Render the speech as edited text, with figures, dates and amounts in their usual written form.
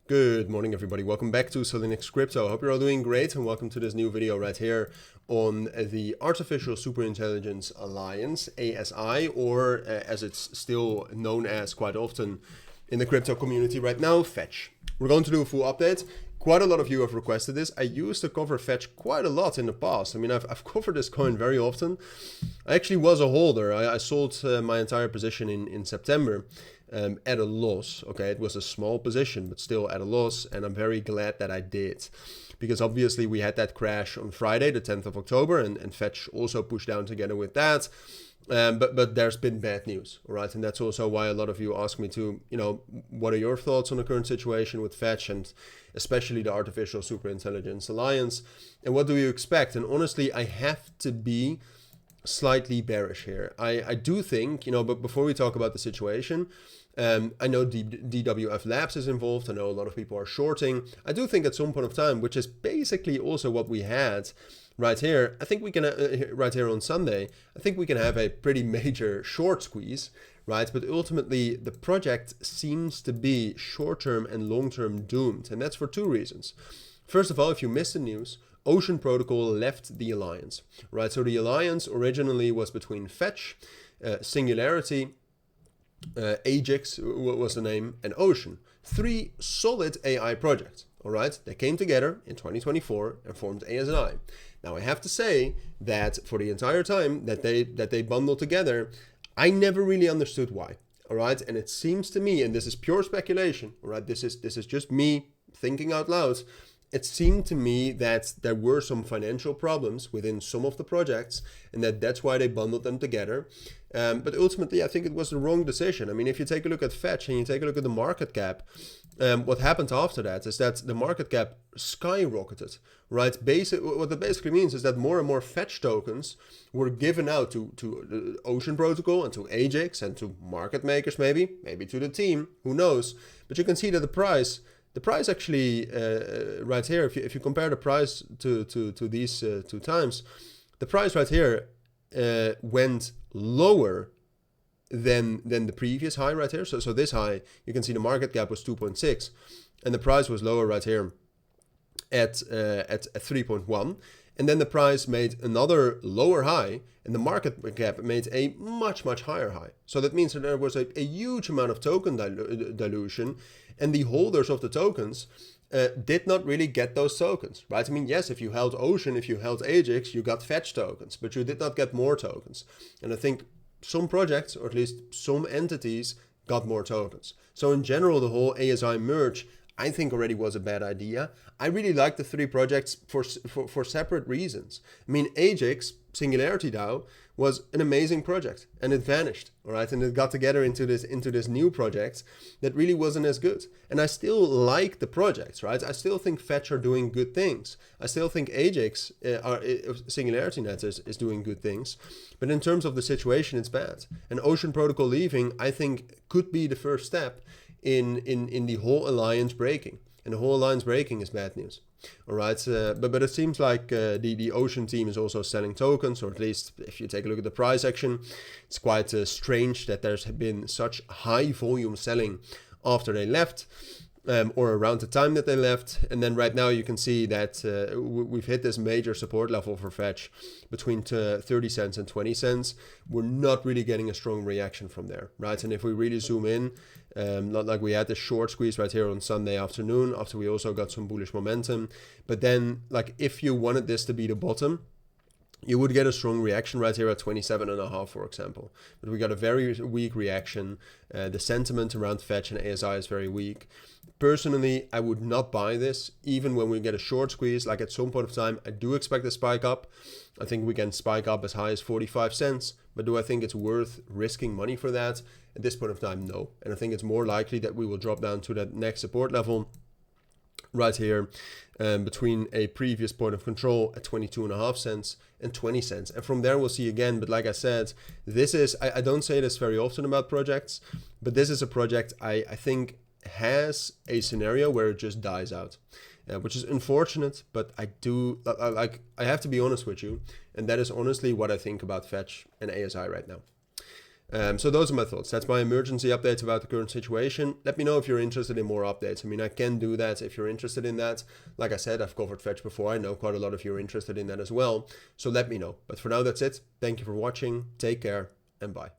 Good morning, everybody. Welcome back to Cilinix Crypto. Hope you're all doing great, and welcome to this new video right here on the Artificial Superintelligence Alliance, ASI, or as it's still known as quite often in the crypto community right now, Fetch. We're going to do a full update. Quite a lot of you have requested this. I used to cover Fetch quite a lot in the past. I mean, I've covered this coin very often. I actually was a holder. I sold my entire position in September. At a loss. Okay, it was a small position, but still at a loss, and I'm very glad that I did, because obviously we had that crash on Friday, the 10th of October, and Fetch also pushed down together with that. But there's been bad news, all right, and that's also why a lot of you ask me to, what are your thoughts on the current situation with Fetch and especially the Artificial Superintelligence Alliance, and what do you expect? And honestly, I have to be slightly bearish here. I do think, but before we talk about the situation, I know DWF Labs is involved. I know a lot of people are shorting. I do think at some point of time, which is basically also what we had right here, I think we can, right here on Sunday, I think we can have a pretty major short squeeze, right? But ultimately, the project seems to be short-term and long-term doomed. And that's for two reasons. First of all, if you missed the news, Ocean Protocol left the alliance, right? So the alliance originally was between Fetch, Singularity, Ajax was the name, and Ocean. Three solid AI projects, all right? They came together in 2024 and formed ASI. Now, I have to say that for the entire time that they bundled together, I never really understood why, all right? And it seems to me, and this is pure speculation, all right? This is just me thinking out loud. It seemed to me that there were some financial problems within some of the projects, and that's why they bundled them together. But ultimately, I think it was the wrong decision. I mean, if you take a look at Fetch and you take a look at the market cap, what happened after that is that the market cap skyrocketed, right? What that basically means is that more and more Fetch tokens were given out to Ocean Protocol and to Ajax and to market makers, maybe to the team, who knows? But you can see that the price actually, right here, if you compare the price to these two times, the price right here went lower than the previous high right here. So this high, you can see the market cap was 2.6, and the price was lower right here at 3.1. And then the price made another lower high, and the market cap made a much higher high. So that means that there was a huge amount of token dilution, and the holders of the tokens did not really get those tokens, right? I mean, yes, if you held Ocean, if you held Ajax, you got Fetch tokens, but you did not get more tokens. And I think some projects, or at least some entities, got more tokens. So in general, the whole ASI merge, I think already was a bad idea. I really like the three projects for separate reasons. I mean, Ajax, Singularity DAO, was an amazing project, and it vanished, all right? And it got together into this new project that really wasn't as good. And I still like the projects, right? I still think Fetch are doing good things. I still think Ajax, Singularity Net is doing good things. But in terms of the situation, it's bad. And Ocean Protocol leaving, I think, could be the first step in the whole alliance breaking. And the whole alliance breaking is bad news. All right, but it seems like the Ocean team is also selling tokens, or at least if you take a look at the price action, it's quite strange that there's been such high volume selling after they left, or around the time that they left. And then right now you can see that we've hit this major support level for Fetch between 30 cents and 20 cents. We're not really getting a strong reaction from there, right? And if we really zoom in, not like we had this short squeeze right here on Sunday afternoon after we also got some bullish momentum. But then, like, if you wanted this to be the bottom, you would get a strong reaction right here at 27.5, for example. But we got a very weak reaction. The sentiment around Fetch and ASI is very weak. Personally, I would not buy this, even when we get a short squeeze. Like, at some point of time, I do expect a spike up. I think we can spike up as high as 45 cents. But do I think it's worth risking money for that? At this point of time, no. And I think it's more likely that we will drop down to that next support level right here, between a previous point of control at 22.5 cents and 20 cents. And from there, we'll see again. But like I said, this is, I don't say this very often about projects, but this is a project I think has a scenario where it just dies out, which is unfortunate, but I have to be honest with you, and that is honestly what I think about Fetch and ASI right now. So those are my thoughts. That's my emergency updates about the current situation. Let me know if you're interested in more updates. I mean, I can do that if you're interested in that. Like I said, I've covered Fetch before. I know quite a lot of you are interested in that as well. So let me know. But for now, that's it. Thank you for watching. Take care and bye.